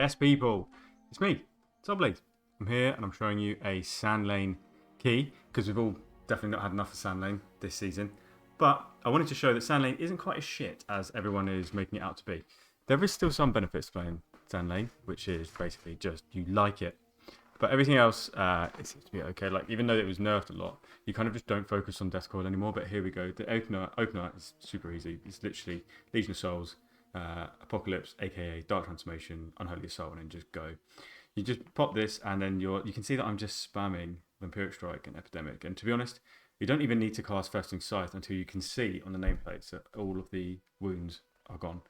Yes, people, it's me, Sandlane. I'm here and I'm showing you a Sandlane key because we've all definitely not had enough of Sandlane this season. But I wanted to show that Sandlane isn't quite as shit as everyone is making it out to be. There is still some benefits to playing Sandlane, which is basically just you like it. But everything else, it seems to be okay. Like, even though it was nerfed a lot, you kind of just don't focus on Death Coil anymore. But here we go. The opener is super easy. It's literally Legion of Souls, Apocalypse, aka Dark Transformation, Unholy Assault, and then just go. You just pop this, and then you can see that I'm just spamming Vampiric Strike and Epidemic. And to be honest, you don't even need to cast Festing Scythe until you can see on the nameplates that all of the wounds are gone.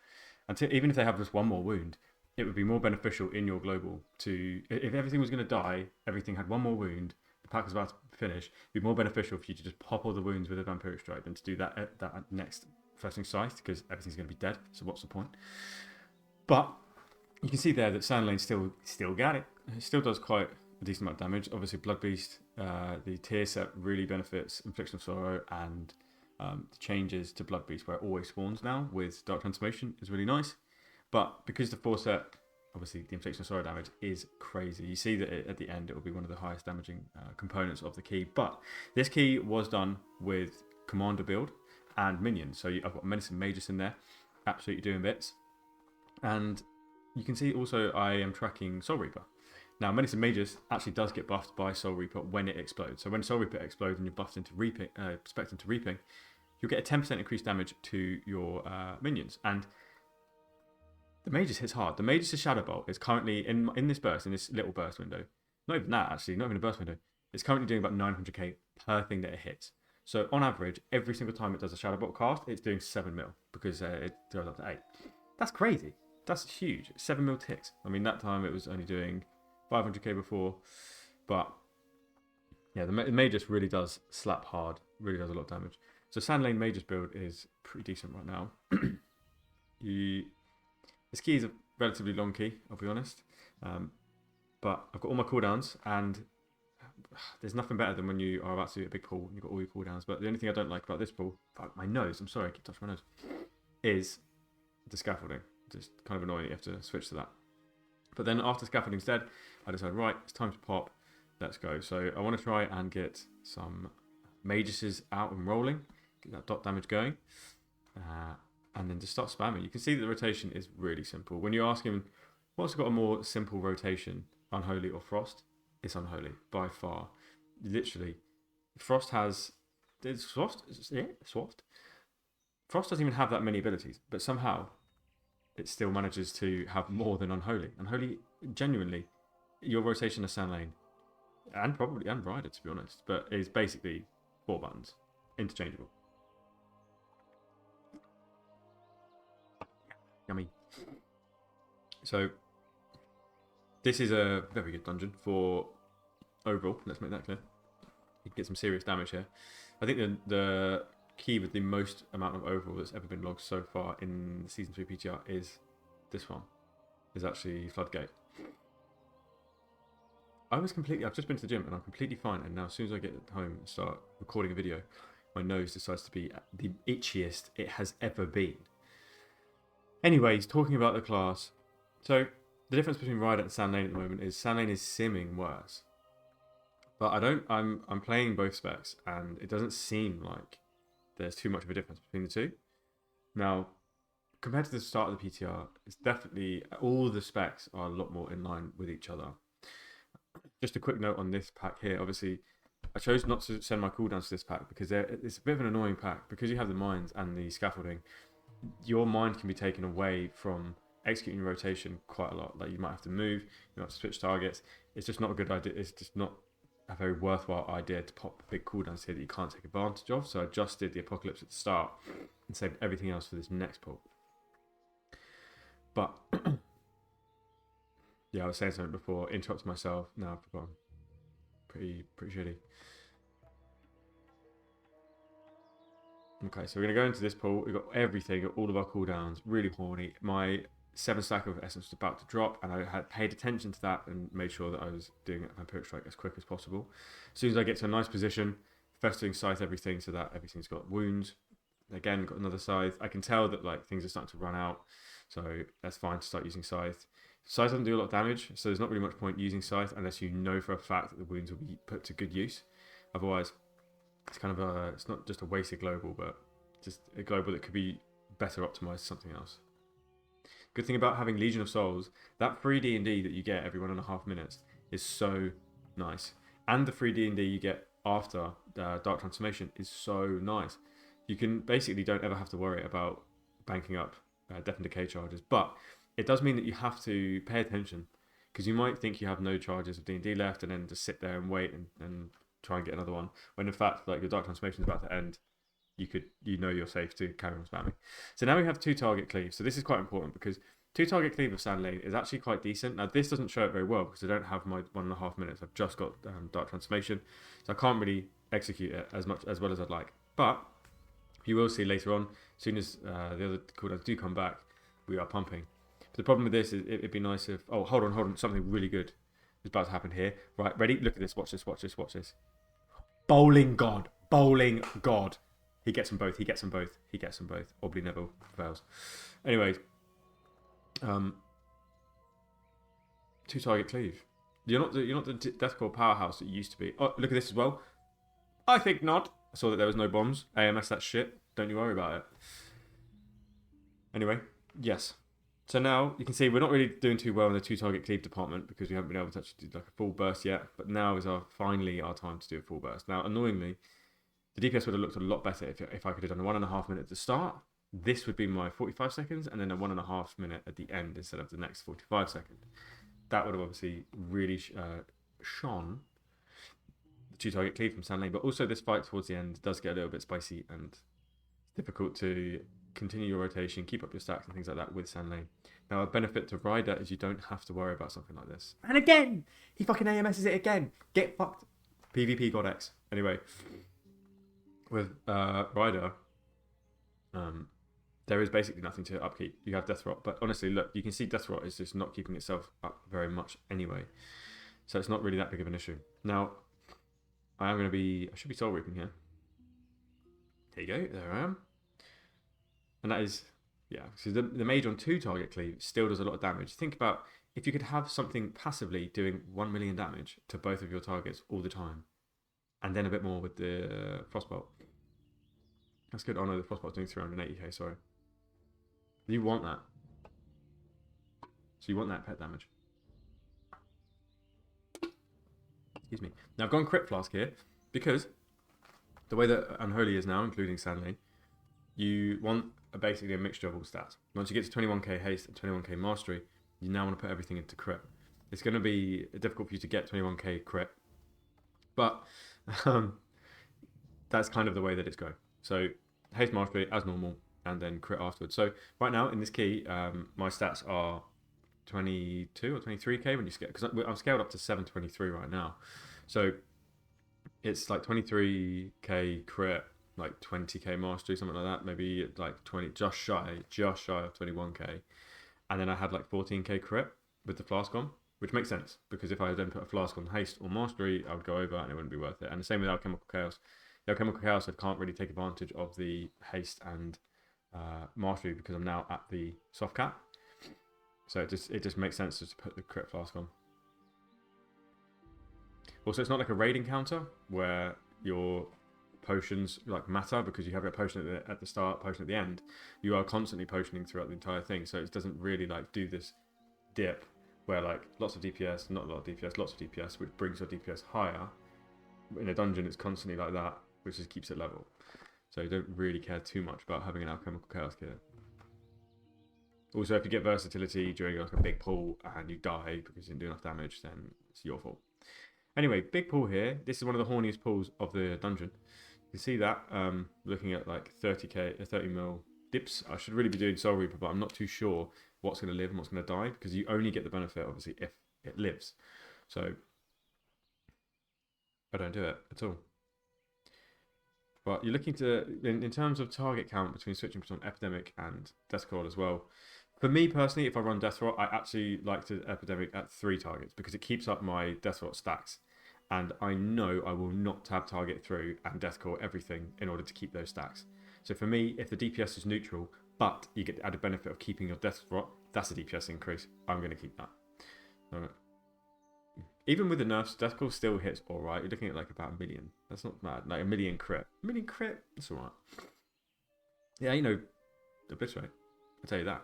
Even if they have just one more wound, it would be more beneficial in your global to, if everything was going to die, everything had one more wound, the pack was about to finish, it'd be more beneficial for you to just pop all the wounds with a Vampiric Strike than to do that next Festing Scythe, because everything's going to be dead, so what's the point? But you can see there that Sandlane still got it. It still does quite a decent amount of damage. Obviously, Blood Beast, the tier set really benefits Infliction of Sorrow, and the changes to Blood Beast, where it always spawns now with Dark Transformation, is really nice. But because the 4 set, obviously the Infliction of Sorrow damage is crazy. You see that at the end it will be one of the highest damaging components of the key. But this key was done with Commander build and Minion. So I've got Menace and Magus in there, absolutely doing bits. And you can see also I am tracking Soul Reaper. Now, Menace and Magus actually does get buffed by Soul Reaper when it explodes. So when Soul Reaper explodes and you're buffed into Reaping, Spec into Reaping, you'll get a 10% increased damage to your minions. And the Magus hits hard. The Magus' Shadow Bolt is currently, in this burst, in this little burst window, not even that actually, not even a burst window, it's currently doing about 900k per thing that it hits. So on average, every single time it does a Shadow Bolt cast, it's doing 7 mil because it goes up to 8. That's crazy. That's huge. 7 mil ticks. I mean, that time it was only doing 500k before, but yeah, the Magus really does slap hard, really does a lot of damage. So Sandlane Magus build is pretty decent right now. This key is a relatively long key, I'll be honest. But I've got all my cooldowns, and there's nothing better than when you are about to do a big pull and you've got all your cooldowns. But the only thing I don't like about this pull, fuck my nose, I'm sorry, I keep touching my nose, is the scaffolding. Just kind of annoying, you have to switch to that. But then after scaffolding's dead, I decided, right, it's time to pop, let's go. So I want to try and get some Maguses out and rolling, get that dot damage going. And then just start spamming. You can see that the rotation is really simple. When you ask him what's got a more simple rotation, Unholy or Frost, it's Unholy by far. Literally, Frost has. Frost doesn't even have that many abilities, but somehow it still manages to have more than Unholy. Unholy, genuinely, your rotation of Sandlane and Rider, to be honest, but is basically 4 buttons, interchangeable. Yummy. So this is a very good dungeon for overall. Let's make that clear. You can get some serious damage here. I think the key with the most amount of overall that's ever been logged so far in Season 3 PTR is this one. Is actually Floodgate. I've just been to the gym and I'm completely fine, and now as soon as I get home and start recording a video, my nose decides to be the itchiest it has ever been. Anyways, talking about the class. So the difference between Rider and Sandlane at the moment is Sandlane is simming worse. But I'm playing both specs, and it doesn't seem like there's too much of a difference between the two. Now, compared to the start of the PTR, it's definitely all the specs are a lot more in line with each other. Just a quick note on this pack here. Obviously, I chose not to send my cooldowns to this pack because it's a bit of an annoying pack. Because you have the mines and the scaffolding, your mind can be taken away from executing your rotation quite a lot. Like, you might have to move, you might have to switch targets. It's just not a good idea. It's just not a very worthwhile idea to pop big cooldowns here that you can't take advantage of. So I just did the Apocalypse at the start and saved everything else for this next pull. But yeah, I was saying something before, interrupted myself. Now I've forgotten. Pretty shitty. Okay, so we're going to go into this pull. We've got everything, all of our cooldowns, really horny. My 7 stack of essence was about to drop, and I had paid attention to that and made sure that I was doing a Vampiric Strike as quick as possible. As soon as I get to a nice position, Festering Scythe everything so that everything's got wounds. Again, got another Scythe. I can tell that like things are starting to run out, so that's fine to start using Scythe. Scythe doesn't do a lot of damage, so there's not really much point using Scythe unless you know for a fact that the wounds will be put to good use. Otherwise, it's kind of it's not just a wasted global, but just a global that could be better optimized to something else. Good thing about having Legion of Souls, that free D&D that you get every 1.5 minutes is so nice. And the free D&D you get after Dark Transformation is so nice. You can basically don't ever have to worry about banking up Death and Decay charges, but it does mean that you have to pay attention, because you might think you have no charges of D&D left and then just sit there and wait and try and get another one, when in fact, like, your Dark Transformation is about to end. You know you're safe to carry on spamming. So now we have 2 target cleave. So this is quite important, because 2 target cleave of Sandlane is actually quite decent. Now this doesn't show it very well because I don't have my 1.5 minutes. I've just got Dark Transformation, so I can't really execute it as well as I'd like. But you will see later on, as soon as the other cooldowns do come back, we are pumping. But the problem with this is it'd be nice if... Oh, hold on. Something really good is about to happen here. Right, ready? Look at this. Watch this. Bowling God. He gets them both. Obli never fails. Anyway, 2 target cleave. You're not the deathcore powerhouse that you used to be. Oh, look at this as well. I think not. I saw that there was no bombs. AMS that shit. Don't you worry about it. Anyway, yes. So now you can see we're not really doing too well in the 2 target cleave department because we haven't been able to actually do like a full burst yet. But now is finally our time to do a full burst. Now, annoyingly, the DPS would have looked a lot better if I could have done a 1.5 minute at the start. This would be my 45 seconds, and then a 1.5 minute at the end instead of the next 45 seconds. That would have obviously really shone the 2 target cleave from Sandlane. But also this fight towards the end does get a little bit spicy and difficult to continue your rotation, keep up your stacks and things like that with Sandlane. Now, a benefit to Ryder is you don't have to worry about something like this. And again, he fucking AMSs it again. Get fucked. PvP God X. Anyway, with Ryder, there is basically nothing to upkeep. You have Death Rot, but honestly, look, you can see Death Rot is just not keeping itself up very much anyway. So it's not really that big of an issue. Now, I should be Soul Reaping here. There you go, there I am. And that is, yeah, so the mage on 2 target cleave still does a lot of damage. Think about if you could have something passively doing 1 million damage to both of your targets all the time, and then a bit more with the Frostbolt. That's good. Oh no, the Frostbolt's doing 380k, sorry. You want that. So you want that pet damage. Excuse me. Now I've gone Crit Flask here, because the way that Unholy is now, including Sandlane, you want basically a mixture of all stats. Once you get to 21k haste and 21k mastery, you now want to put everything into crit. It's going to be difficult for you to get 21k crit, but that's kind of the way that it's going. So haste mastery as normal, and then crit afterwards. So right now in this key, my stats are 22 or 23k when you scale, because I'm scaled up to 723 right now. So it's like 23k crit, like 20k mastery, something like that. Maybe like 20, just shy of 21k. And then I had like 14k crit with the flask on, which makes sense, because if I then put a flask on haste or mastery, I would go over and it wouldn't be worth it. And the same with Alchemical Chaos. The Alchemical Chaos, I can't really take advantage of the haste and mastery because I'm now at the soft cap. So it just makes sense just to put the crit flask on. Also, it's not like a raid encounter where your potions like matter because you have a potion at the start, potion at the end. You are constantly potioning throughout the entire thing, so it doesn't really like do this dip where like lots of DPS, not a lot of DPS, lots of DPS, which brings your DPS higher. In a dungeon, it's constantly like that, which just keeps it level. So you don't really care too much about having an Alchemical Chaos kit. Also, if you get versatility during like a big pull and you die because you didn't do enough damage, then it's your fault. Anyway, big pull here. This is one of the horniest pulls of the dungeon. You can see that looking at like 30 mil dips. I should really be doing Soul Reaper, but I'm not too sure what's going to live and what's going to die, because you only get the benefit, obviously, if it lives. So I don't do it at all. But you're looking to, in terms of target count between switching between Epidemic and Deathcrawl as well. For me personally, if I run Death Rot, I actually like to Epidemic at 3 targets because it keeps up my Death Rot stacks. And I know I will not tab target through and Deathcore everything in order to keep those stacks. So for me, if the DPS is neutral, but you get the added benefit of keeping your Death Rot That's a DPS increase. I'm going to keep that. Even with the nerfs, Death Claw still hits alright. You're looking at like about 1 million. That's not bad. Like 1 million crit. 1 million crit? That's alright. Yeah, you know, obliterate. I'll tell you that.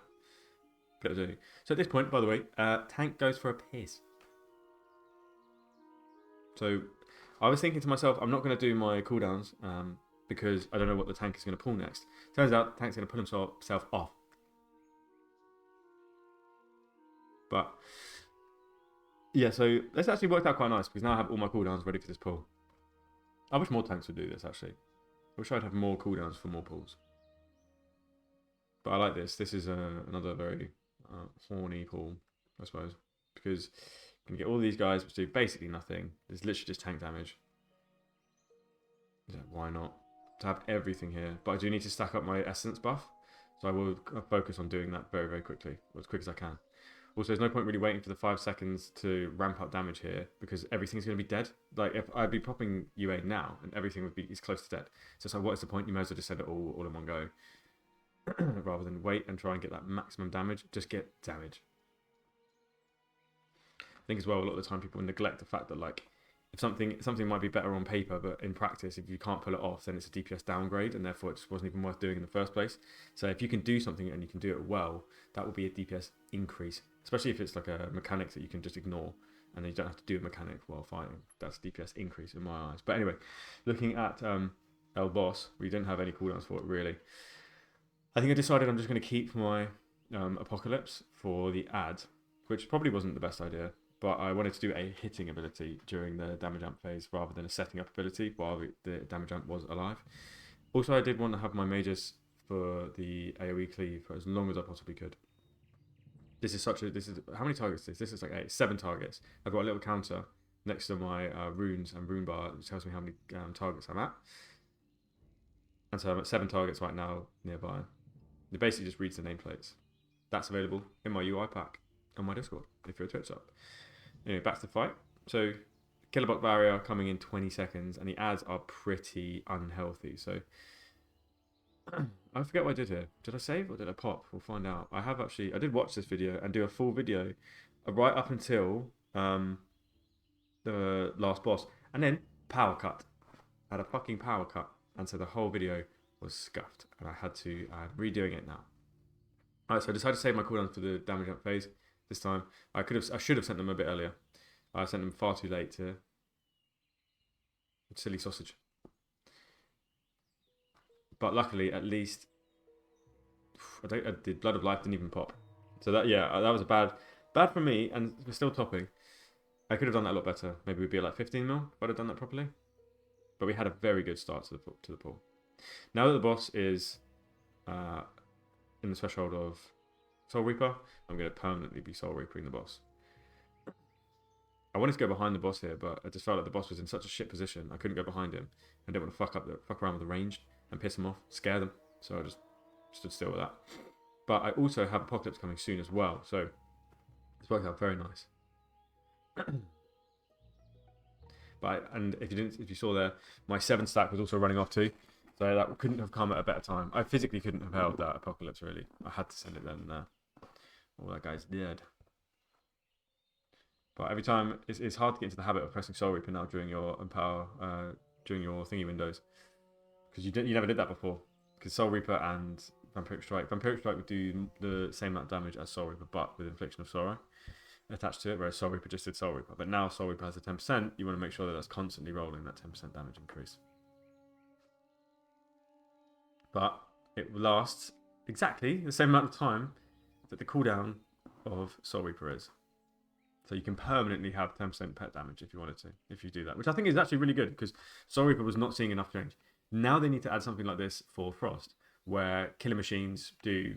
So at this point, by the way, tank goes for a piss. So I was thinking to myself, I'm not going to do my cooldowns because I don't know what the tank is going to pull next. Turns out the tank's going to pull himself off. But yeah, so this actually worked out quite nice because now I have all my cooldowns ready for this pull. I wish more tanks would do this actually. I wish I'd have more cooldowns for more pulls. But I like this. This is another very horny pull, I suppose, because you can get all these guys which do basically nothing. It's literally just tank damage. Yeah, why not? To have everything here. But I do need to stack up my essence buff, so I will focus on doing that very, very quickly, or as quick as I can. Also, there's no point really waiting for the 5 seconds to ramp up damage here because everything's going to be dead. Like, if I'd be popping UA now and everything would be close to dead. So it's like, what is the point? You may as well just send it all in one go. Rather than wait and try and get that maximum damage, just get damage. I think as well, a lot of the time people neglect the fact that like, if something might be better on paper, but in practice, if you can't pull it off, then it's a DPS downgrade, and therefore it just wasn't even worth doing in the first place. So if you can do something and you can do it well, that will be a DPS increase, especially if it's like a mechanic that you can just ignore, and then you don't have to do a mechanic while fighting. That's a DPS increase in my eyes. But anyway, looking at El Boss, we didn't have any cooldowns for it really. I think I decided I'm just going to keep my Apocalypse for the ad, which probably wasn't the best idea. But I wanted to do a hitting ability during the damage amp phase rather than a setting up ability while the damage amp was alive. Also, I did want to have my mages for the AoE cleave for as long as I possibly could. This is how many targets is this? This is like 7 targets. I've got a little counter next to my runes and rune bar, which tells me how many targets I'm at. And so I'm at 7 targets right now nearby. It basically just reads the nameplates. That's available in my UI pack on my Discord if you're a Twitch sub. Anyway, back to the fight. So, Killerbot barrier coming in 20 seconds, and the ads are pretty unhealthy. So, I forget what I did here. Did I save or did I pop? We'll find out. I did watch this video and do a full video right up until the last boss. And then, power cut. I had a fucking power cut. And so the whole video was scuffed. And I had to, I'm redoing it now. Alright, so I decided to save my cooldowns for the damage up phase. This time, I should have sent them a bit earlier. I sent them far too late to silly sausage. But luckily, at least the Blood of Life didn't even pop. So that was a bad for me, and we're still topping. I could have done that a lot better. Maybe we'd be at like 15 mil if I'd have done that properly. But we had a very good start to the pool. Now that the boss is in the threshold of Soul Reaper, I'm going to permanently be Soul Reapering the boss. I wanted to go behind the boss here, but I just felt like the boss was in such a shit position. I couldn't go behind him. I didn't want to fuck around with the range and piss him off, scare them. So I just stood still with that. But I also have Apocalypse coming soon as well, so it's worked out very nice. And if you saw there, my 7 stack was also running off too. So that couldn't have come at a better time. I physically couldn't have held that Apocalypse really. I had to send it then and there. Oh, that guy's dead. But every time, it's hard to get into the habit of pressing Soul Reaper now during your Empower, during your thingy windows. Because you never did that before. Because Soul Reaper and Vampiric Strike would do the same amount of damage as Soul Reaper, but with Infliction of Sorrow attached to it, whereas Soul Reaper just did Soul Reaper. But now Soul Reaper has a 10%, you want to make sure that that's constantly rolling that 10% damage increase. But it lasts exactly the same amount of time that the cooldown of Soul Reaper is. So you can permanently have 10% pet damage if you wanted to, if you do that. Which I think is actually really good, because Soul Reaper was not seeing enough change. Now they need to add something like this for Frost, where killer machines do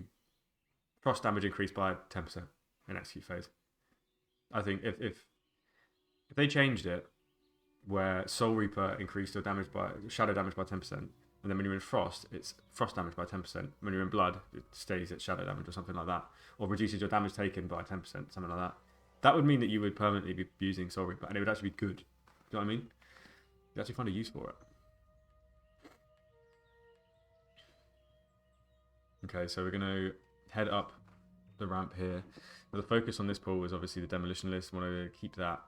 Frost damage increase by 10% in execute phase. I think if they changed it, where Soul Reaper increased your shadow damage by 10%, and then when you're in Frost, it's Frost damage by 10%. When you're in Blood, it stays at shadow damage or something like that. Or reduces your damage taken by 10%, something like that. That would mean that you would permanently be using Soul Reaper, and it would actually be good. Do you know what I mean? You'd actually find a use for it. Okay, so we're going to head up the ramp here. The focus on this pool is obviously the demolition list. I want to keep that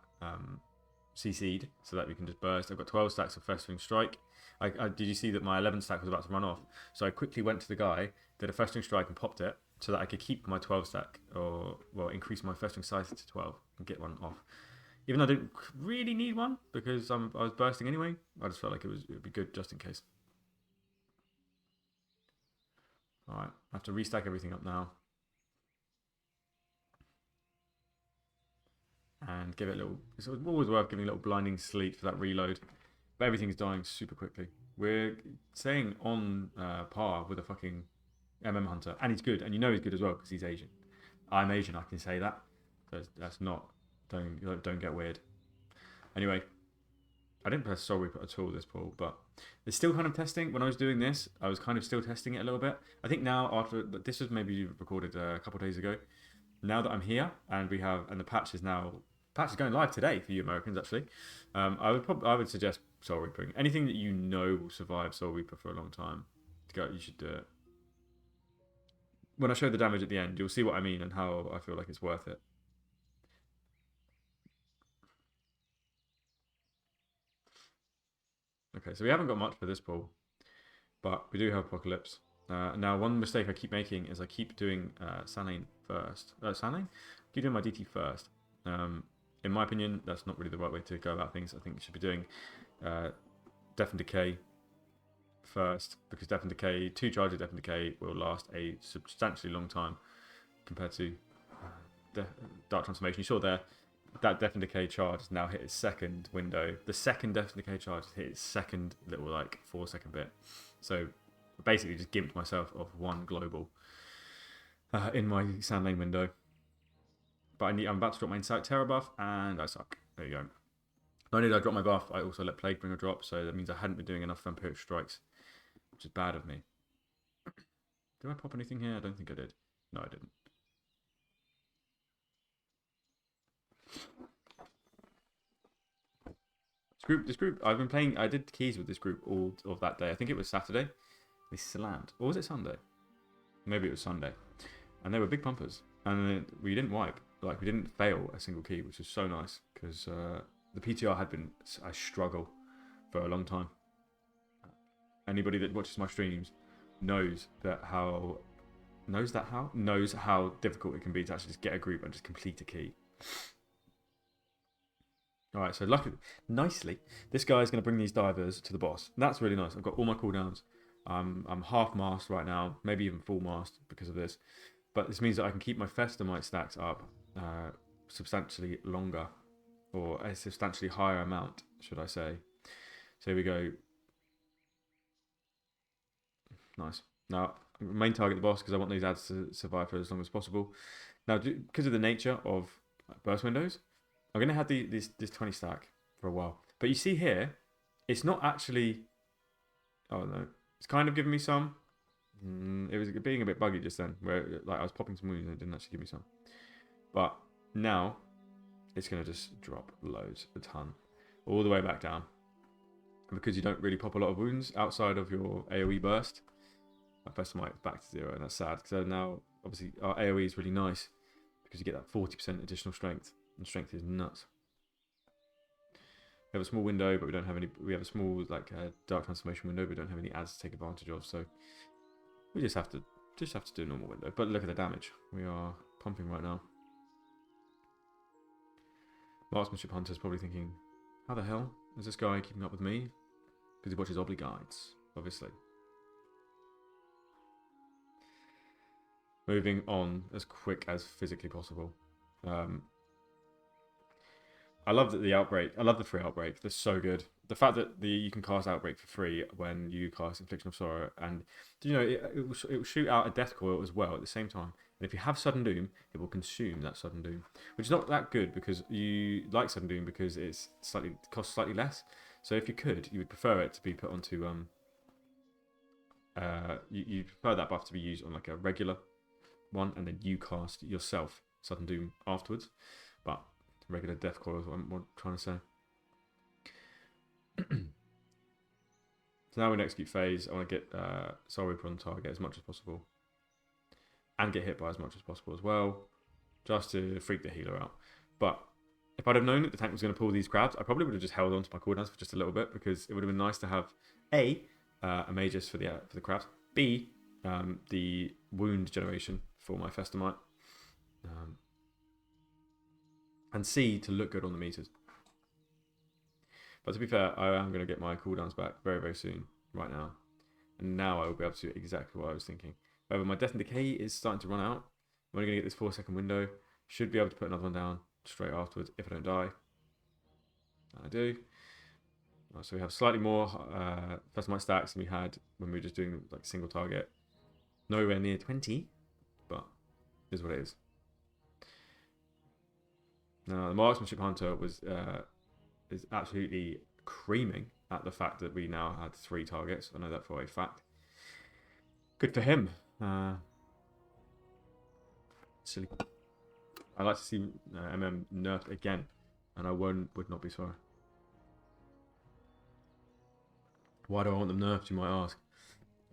CC'd so that we can just burst. I've got 12 stacks of Festering Strike. Did you see that my 11 stack was about to run off? So I quickly went to the guy, did a Festering Strike and popped it so that I could keep my 12 stack, or well, increase my Festering size to 12 and get one off. Even though I didn't really need one because I was bursting anyway, I just felt like it would be good just in case. Alright, I have to restack everything up now. And give it a little, it's always worth giving a little blinding sleep for that reload. But everything's dying super quickly. We're staying on par with a fucking Hunter. And he's good, and you know he's good as well because he's Asian. I'm Asian, I can say that. So that's not, don't get weird. Anyway, I didn't press Soul Reaper at all this pool, but it's still kind of testing. When I was doing this, I was kind of still testing it a little bit. I think now after, this was maybe recorded a couple of days ago. Now that I'm here and the patch is going live today for you Americans actually. I would suggest Soul Reaping. Anything that you know will survive Soul Reaper for a long time, you should do it. When I show the damage at the end, you'll see what I mean and how I feel like it's worth it. Okay, so we haven't got much for this pool, but we do have Apocalypse. Now, one mistake I keep making is I keep doing Sandlane first. Sandlane? I keep doing my DT first. In my opinion, that's not really the right way to go about things. I think you should be doing Death and Decay first, because Death and Decay, 2 charges of Death and Decay will last a substantially long time compared to Dark Transformation. You saw there, that Death and Decay charge has now hit its second window. The second Death and Decay charge has hit its second little like 4-second bit. So basically just gimped myself of 1 global in my Sandlane window. But I'm about to drop my Insight Terror buff, and I suck. There you go. Not only did I drop my buff, I also let Plaguebringer drop, so that means I hadn't been doing enough Vampiric Strikes, which is bad of me. Did I pop anything here? I don't think I did. No, I didn't. This group, I've been playing, I did keys with this group all of that day. I think it was Saturday. They slammed. Or was it Sunday? Maybe it was Sunday. And they were big pumpers. And we didn't wipe. Like, we didn't fail a single key, which was so nice. Because the PTR had been a struggle for a long time. Anybody that watches my streams knows how difficult it can be to actually just get a group and just complete a key. Alright, so nicely, this guy is going to bring these divers to the boss. That's really nice. I've got all my cooldowns. I'm half mast right now, maybe even full mast because of this. But this means that I can keep my Festamite stacks up substantially longer, or a substantially higher amount, should I say. So here we go. Nice. Now, main target the boss because I want these ads to survive for as long as possible. Now, because of the nature of burst windows, I'm going to have this 20 stack for a while. But you see here, it's not actually... Oh, no. It's kind of giving me some. It was being a bit buggy just then, where like I was popping some wounds and it didn't actually give me some. But now, it's going to just drop loads, a ton, all the way back down. And because you don't really pop a lot of wounds outside of your AoE burst, my Festamite is back to 0, and that's sad. So now, obviously, our AoE is really nice because you get that 40% additional strength. And strength is nuts. We have a small window, but we don't have any. We have a small dark transformation window, but we don't have any ads to take advantage of. So we just have to do a normal window. But look at the damage. We are pumping right now. Marksmanship Hunter is probably thinking, how the hell is this guy keeping up with me? Because he watches Obligates, obviously. Moving on as quick as physically possible. I love the Outbreak. I love the free Outbreak. They're so good. The fact that you can cast Outbreak for free when you cast Infliction of Sorrow, and you know it will shoot out a Death Coil as well at the same time. And if you have Sudden Doom, it will consume that Sudden Doom, which is not that good because you like Sudden Doom because it costs slightly less. So if you could, you would prefer it to be put onto you prefer that buff to be used on like a regular one, and then you cast yourself Sudden Doom afterwards. But regular Death Coil is what I'm trying to say. So now we're in execute phase. I want to get Soul Reaper on target as much as possible. and get hit by as much as possible as well, just to freak the healer out. But if I'd have known that the tank was going to pull these crabs, I probably would have just held on to my cooldowns for just a little bit, because it would have been nice to have a Magus for the crabs, b the wound generation for my Festamite, and c to look good on the meters. But to be fair, I am going to get my cooldowns back very, very soon, right now. And now I will be able to do exactly what I was thinking. However, my Death and Decay is starting to run out. I'm only going to get this 4-second window. Should be able to put another one down straight afterwards if I don't die. And I do. So we have slightly more Festamite stacks than we had when we were just doing like single target. Nowhere near 20, but it is what it is. Now, the Marksmanship Hunter is absolutely creaming at the fact that we now had 3 targets. I know that for a fact. Good for him. Silly. I'd like to see MM nerfed again, and I would not be sorry. Why do I want them nerfed, you might ask?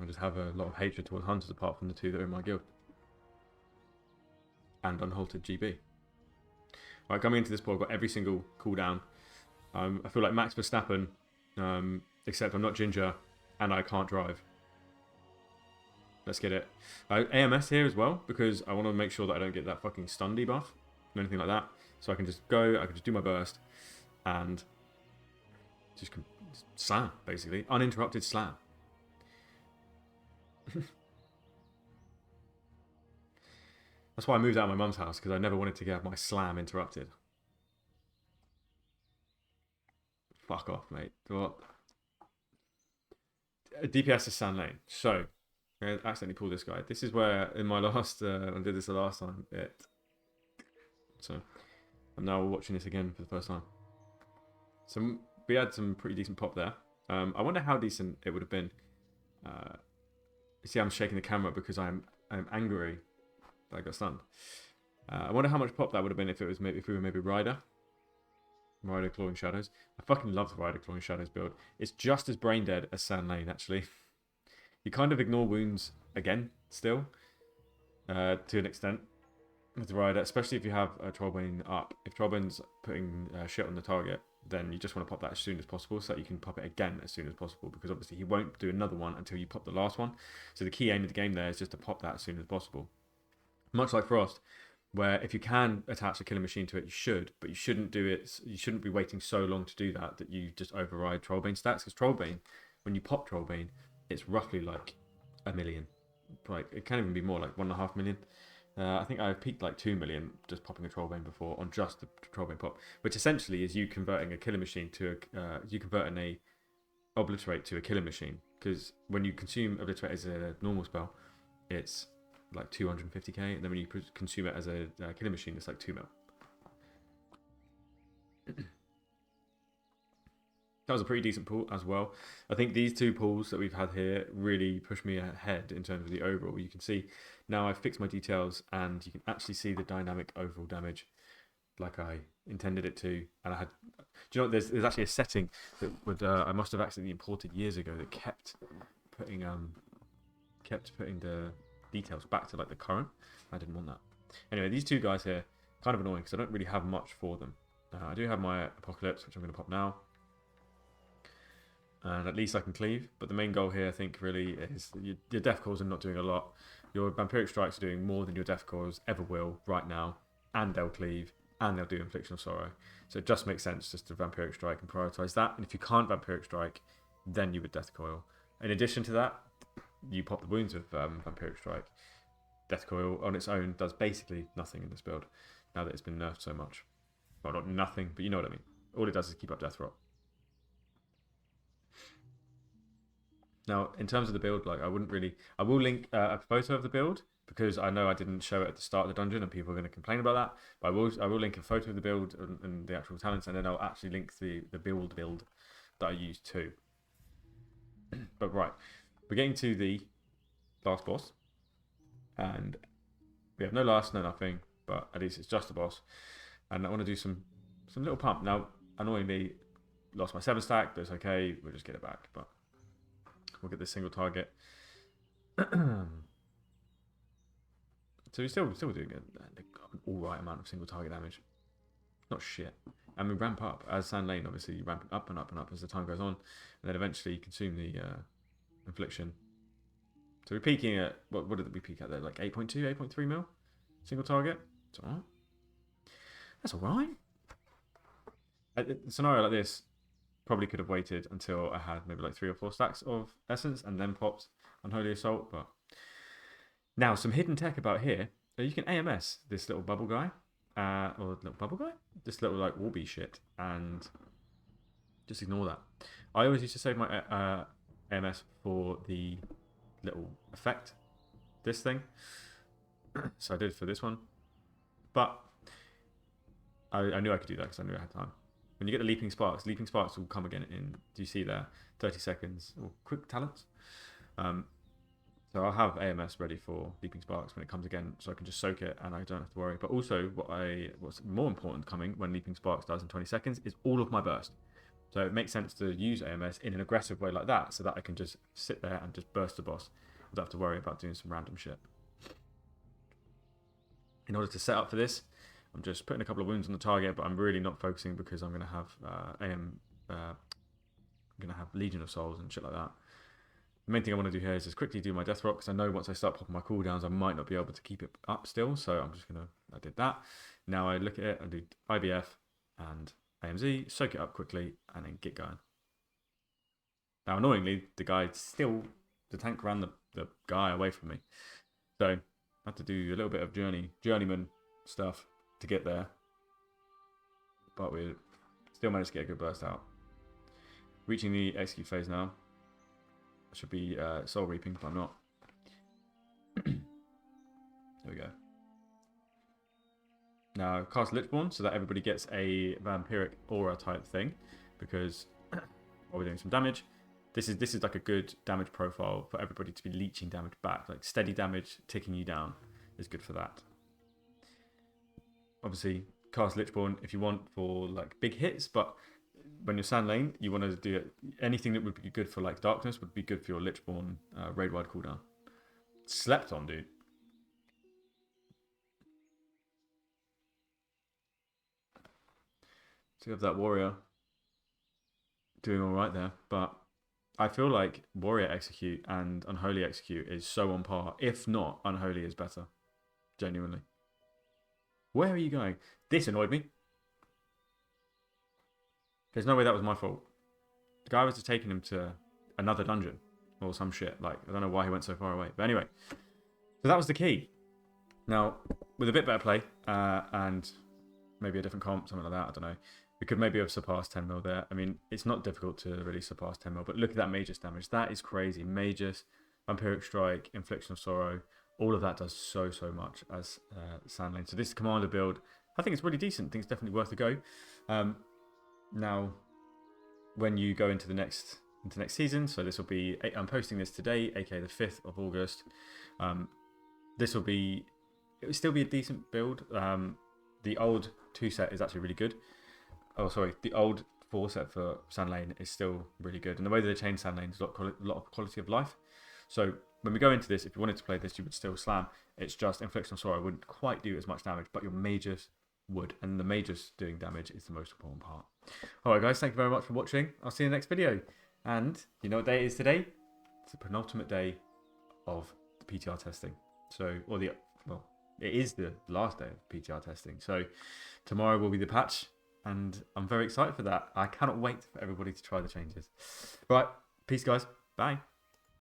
I just have a lot of hatred towards hunters apart from the 2 that are in my guild. And unhalted GB. Right, coming into this pool, I've got every single cooldown. I feel like Max Verstappen, except I'm not ginger and I can't drive. Let's get it. AMS here as well, because I want to make sure that I don't get that fucking stun debuff or anything like that. So I can just go, I can just do my burst and just slam, basically. Uninterrupted slam. That's why I moved out of my mum's house, because I never wanted to get my slam interrupted. Fuck off, mate. What? DPS is Sandlane. So, I accidentally pulled this guy. This is where, in my last, I did this the last time, so, I'm now watching this again for the first time. So, we had some pretty decent pop there. I wonder how decent it would have been. You see, I'm shaking the camera because I'm angry that I got stunned. I wonder how much pop that would have been if it was if we were maybe Ryder Clawing Shadows. I fucking love the Ryder Clawing Shadows build. It's just as brain dead as Sandlane, actually. You kind of ignore wounds again, still, to an extent, with the Ryder, especially if you have a Trollbane up. If Trollbane's putting shit on the target, then you just want to pop that as soon as possible so that you can pop it again as soon as possible, because obviously he won't do another one until you pop the last one. So the key aim of the game there is just to pop that as soon as possible. Much like Frost, where if you can attach a killing machine to it, you should, but you shouldn't do it. You shouldn't be waiting so long to do that you just override Trollbane stats, because Trollbane, when you pop Trollbane, it's roughly like 1 million. Like, it can't even be more, like 1.5 million. I think I peaked like 2 million just popping a Trollbane before on just the Trollbane pop, which essentially is you converting a killing machine to you converting a Obliterate to a killing machine, because when you consume Obliterate as a normal spell, it's like 250k, and then when you consume it as a killing machine, it's like 2 mil. That was a pretty decent pool as well. I think these 2 pools that we've had here really pushed me ahead in terms of the overall. You can see now I've fixed my details, and you can actually see the dynamic overall damage like I intended it to. And I had, do you know, there's actually a setting that would I must have accidentally imported years ago that kept putting the details back to like the current. I didn't want that. Anyway, these 2 guys here, kind of annoying because I don't really have much for them. I do have my Apocalypse, which I'm going to pop now. And at least I can cleave, but the main goal here, I think, really is your Death Cores are not doing a lot. Your Vampiric Strikes are doing more than your Death Cores ever will right now, and they'll cleave, and they'll do Infliction of Sorrow. So it just makes sense just to Vampiric Strike and prioritise that. And if you can't Vampiric Strike, then you would Death Coil. In addition to that, you pop the wounds with Vampiric Strike. Death Coil on its own does basically nothing in this build, now that it's been nerfed so much. Well, not nothing, but you know what I mean. All it does is keep up Death Rot. Now, in terms of the build, like I will link a photo of the build, because I know I didn't show it at the start of the dungeon and people are going to complain about that. But I will link a photo of the build and the actual talents, and then I'll actually link the build that I used too. But right, we're getting to the last boss, and we have no last, no nothing, but at least it's just a boss. And I want to do some little pump. Now, annoyingly, lost my 7 stack, but it's okay. We'll just get it back. But we'll get this single target. So we're still doing an alright amount of single target damage. Not shit. And we ramp up. As Sandlane, obviously, you ramp up and up and up as the time goes on. And then eventually you consume the infliction. So we're peaking at, what did we peak at there? Like 8.2, 8.3 mil? Single target? It's alright. That's alright. A scenario like this probably could have waited until I had maybe like 3 or 4 stacks of essence and then popped Unholy Assault. But now, some hidden tech about here. You can AMS this little bubble guy. Or little bubble guy? This little like warby shit. And just ignore that. I always used to save my AMS for the little effect. This thing. So I did for this one. But I knew I could do that because I knew I had time. When you get the leaping sparks will come again in, do you see there, 30 seconds, or quick talents. So I'll have AMS ready for leaping sparks when it comes again, so I can just soak it and I don't have to worry. But also, what's more important coming when leaping sparks does in 20 seconds is all of my burst. So it makes sense to use AMS in an aggressive way like that, so that I can just sit there and just burst the boss without have to worry about doing some random shit. In order to set up for this, I'm just putting a couple of wounds on the target, but I'm really not focusing because I'm going to have I'm going to have Legion of Souls and shit like that. The main thing I want to do here is just quickly do my Death Rock, because I know once I start popping my cooldowns, I might not be able to keep it up still. So I'm just going to, I did that. Now I look at it, I do IBF and AMZ, soak it up quickly, and then get going. Now, annoyingly, the tank ran the guy away from me. So I had to do a little bit of journeyman stuff to get there. But we still managed to get a good burst out. Reaching the execute phase now. I should be soul reaping, but I'm not. There we go. Now cast Lichborn so that everybody gets a vampiric aura type thing, because while we're doing some damage, this is like a good damage profile for everybody to be leeching damage back. Like steady damage ticking you down is good for that. Obviously, cast Lichborn if you want for like big hits, but when you're Sandlane, you want to do it. Anything that would be good for like darkness would be good for your Lichborn raid wide cooldown. Slept on, dude. So you have that warrior doing all right there, but I feel like warrior execute and unholy execute is so on par. If not, unholy is better. Genuinely. Where are you going? This annoyed me. There's no way that was my fault. The guy was just taking him to another dungeon or some shit. Like, I don't know why he went so far away. But anyway, so that was the key. Now, with a bit better play and maybe a different comp, something like that, I don't know, we could maybe have surpassed 10 mil there. I mean, it's not difficult to really surpass 10 mil, but look at that Magus damage. That is crazy. Magus, Vampiric Strike, Infliction of Sorrow, all of that does so much as Sandlane. So this commander build, I think it's really decent. I think it's definitely worth a go. Now, when you go into next season, so this will be, I'm posting this today, aka the 5th of August. It will still be a decent build. The old 2 set is actually really good. Oh, sorry, the old 4 set for Sandlane is still really good. And the way that they changed Sandlane is a lot of quality of life. So when we go into this, if you wanted to play this, you would still slam. It's just Infliction of Sorrow wouldn't quite do as much damage, but your mages would. And the mages doing damage is the most important part. Alright guys, thank you very much for watching. I'll see you in the next video. And you know what day it is today? It's the penultimate day of the PTR testing. It is the last day of PTR testing. So tomorrow will be the patch, and I'm very excited for that. I cannot wait for everybody to try the changes. Right, peace guys. Bye.